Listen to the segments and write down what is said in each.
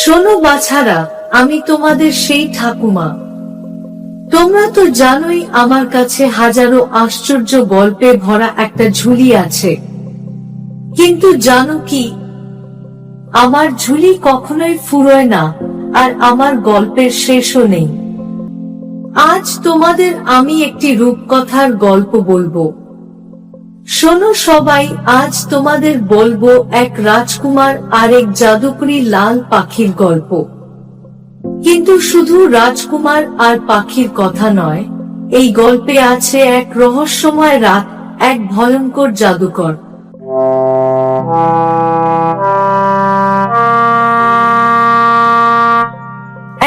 শোনো বাছারা, আমি তোমাদের সেই ঠাকুমা। তোমরা তো জানোই আমার কাছে হাজারো আশ্চর্য গল্পে ভরা একটা ঝুলি আছে। কিন্তু জানো কি, আমার ঝুলি কখনোই ফুরোয় না, আর আমার গল্পের শেষও নেই। আজ তোমাদের আমি একটি রূপকথার গল্প বলবো। শোনো সবাই, আজ তোমাদের বলবো এক রাজকুমার আর এক জাদুকরী লাল পাখির গল্প। কিন্তু শুধু রাজকুমার আর পাখির কথা নয়, এই গল্পে আছে এক রহস্যময় রাত, এক ভয়ঙ্কর জাদুকর।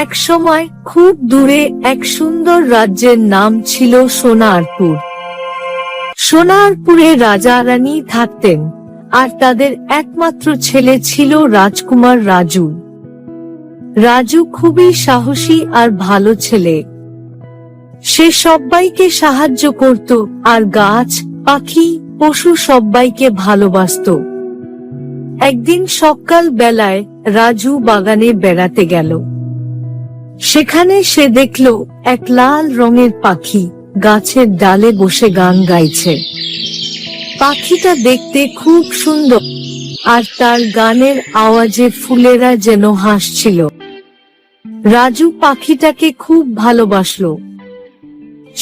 এক সময় খুব দূরে এক সুন্দর রাজ্যের নাম ছিল সোনারপুর। সোনারপুরে রাজা রানী থাকতেন, আর তাদের একমাত্র ছেলে ছিল রাজকুমার রাজু। রাজু খুবই সাহসী আর ভালো ছেলে। সে সবাইকে সাহায্য করত, আর গাছ, পাখি, পশু সবাইকে ভালোবাসত। একদিন সকাল বেলায় রাজু বাগানে বেড়াতে গেল। সেখানে সে দেখল এক লাল রঙের পাখি গাছের ডালে বসে গান গাইছে। পাখিটা দেখতে খুব সুন্দর, আর তার গানের আওয়াজে ফুলেরা যেন হাসছিল। রাজু পাখিটাকে খুব ভালোবাসলো।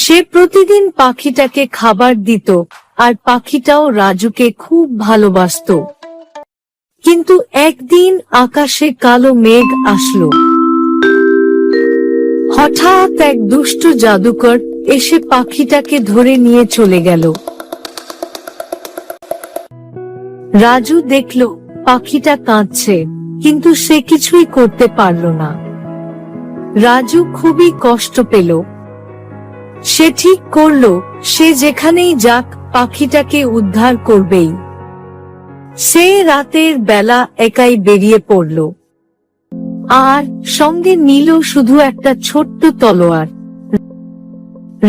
সে প্রতিদিন পাখিটাকে খাবার দিত, আর পাখিটাও রাজুকে খুব ভালোবাসতো। কিন্তু একদিন আকাশে কালো মেঘ আসলো। হঠাৎ এক দুষ্ট জাদুকর এসে পাখিটাকে ধরে নিয়ে চলে গেল। রাজু দেখল পাখিটা কাঁদছে, কিন্তু সে কিছুই করতে পারল না। রাজু খুবই কষ্ট পেল। সে ঠিক করলো, সে যেখানেই যাক পাখিটাকে উদ্ধার করবেই। সে রাতের বেলা একাই বেরিয়ে পড়ল, আর সঙ্গে নিল শুধু একটা ছোট্ট তলোয়ার।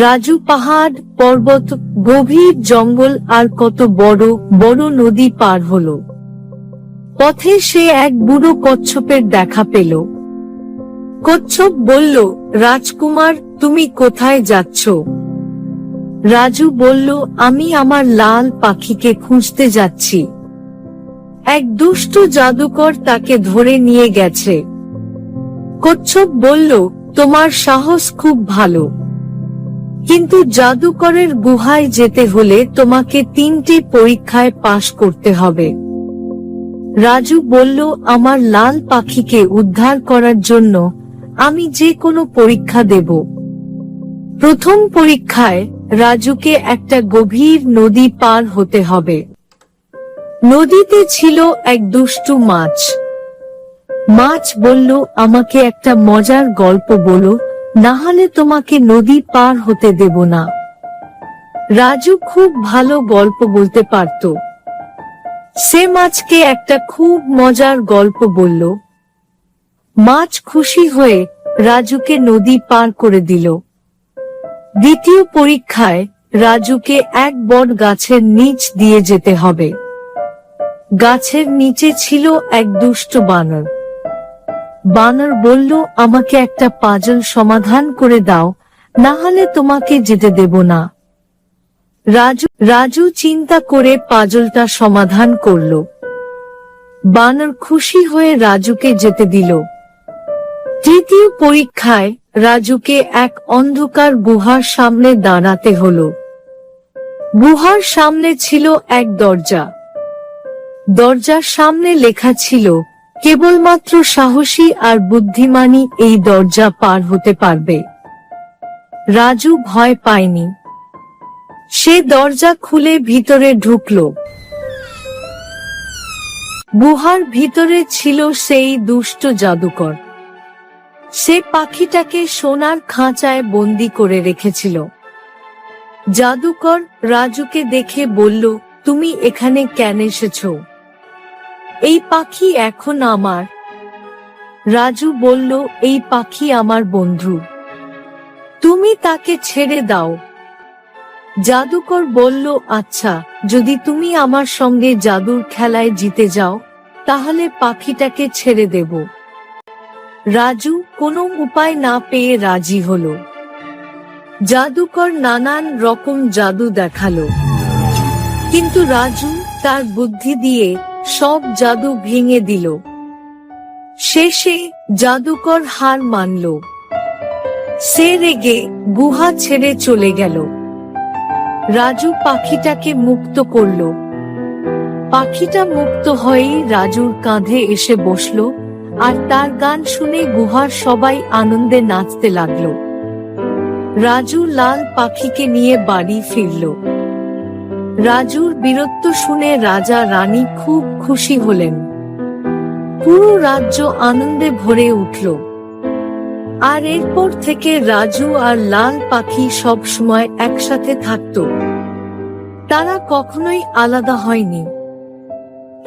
রাজু পাহাড়, পর্বত, গভীর জঙ্গল আর কত বড় বড় নদী পার হলো। পথে সে এক বুড়ো কচ্ছপের দেখা পেল। কচ্ছপ বলল, রাজকুমার, তুমি কোথায় যাচ্ছ? রাজু বলল, আমি আমার লাল পাখিকে খুঁজতে যাচ্ছি। এক দুষ্ট জাদুকর তাকে ধরে নিয়ে গেছে। কচ্ছপ বলল, তোমার সাহস খুব ভালো, কিন্তু জাদুকরের গুহায় যেতে হলে তোমাকে 3টি পরীক্ষায় পাশ করতে হবে। রাজু বলল, আমার লাল পাখিকে উদ্ধার করার জন্য আমি যে কোনো পরীক্ষা দেব। প্রথম পরীক্ষায় রাজুকে একটা গভীর নদী পার হতে হবে। নদীতে ছিল এক দুষ্টু মাছ। মাছ বলল, আমাকে একটা মজার গল্প বলো, না হলে তোমাকে নদী পার হতে দেব না। রাজু খুব ভালো গল্প বলতে পারত। সে মাছকে একটা খুব মজার গল্প বলল। মাছ খুশি হয়ে রাজুকে নদী পার করে দিল। দ্বিতীয় পরীক্ষায় রাজুকে এক বট গাছের নিচ দিয়ে যেতে হবে। গাছের নিচে ছিল এক দুষ্ট বানর। বানর বলল, আমাকে একটা পাজল সমাধান করে দাও, না হলে তোমাকে যেতে দেব না। রাজু চিন্তা করে পাজলটা সমাধান করল। বানর খুশি হয়ে রাজুকে যেতে দিল। তৃতীয় পরীক্ষায় রাজুকে এক অন্ধকার গুহার সামনে দাঁড়াতে হলো। গুহার সামনে ছিল এক দরজা। দরজার সামনে লেখা ছিল, কেবলমাত্র সাহসী আর বুদ্ধিমানই এই দরজা পার হতে পারবে। রাজু ভয় পায়নি। সে দরজা খুলে ভিতরে ঢুকল। গুহার ভিতরে ছিল সেই দুষ্ট জাদুকর। সে পাখিটাকে সোনার খাঁচায় বন্দি করে রেখেছিল। জাদুকর রাজুকে দেখে বলল, তুমি এখানে কেন এসেছো? এই পাখি এখন আমার। রাজু বলল, এই পাখি আমার বন্ধু, তুমি তাকে ছেড়ে দাও। জাদুকর বলল, আচ্ছা, যদি তুমি আমার সঙ্গে জাদুর খেলায় জিতে যাও, তাহলে পাখিটাকে ছেড়ে দেব। রাজু কোনো উপায় না পেয়ে রাজি হলো। জাদুকর নানান রকম জাদু দেখালো, কিন্তু রাজু তার বুদ্ধি দিয়ে সব জাদু ভেঙে দিল। শেষে জাদুকর হার মানল। সে রেগে গুহা ছেড়ে চলে গেল। রাজু পাখিটাকে মুক্ত করল। পাখিটা মুক্ত হয়েই রাজুর কাঁধে এসে বসল, আর তার গান শুনে গুহার সবাই আনন্দে নাচতে লাগলো। রাজু লাল পাখিকে নিয়ে বাড়ি ফিরল। রাজুর বীরত্ব শুনে রাজা রানী খুব খুশি হলেন। পুরো রাজ্য আনন্দে ভরে উঠল। আর এরপর থেকে রাজু আর লাল পাখি সব সময় একসাথে থাকত। তারা কখনোই আলাদা হয়নি।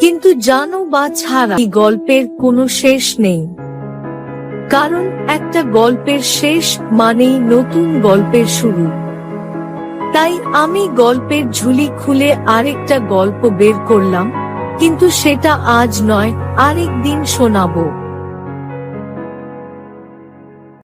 কিন্তু জানো বা ছাড়া এই গল্পের কোনো শেষ নেই, কারণ একটা গল্পের শেষ মানেই নতুন গল্পের শুরু। তাই আমি গল্পের ঝুলি খুলে আরেকটা গল্প বের করলাম, কিন্তু সেটা আজ নয়, আরেক দিন শোনাবো।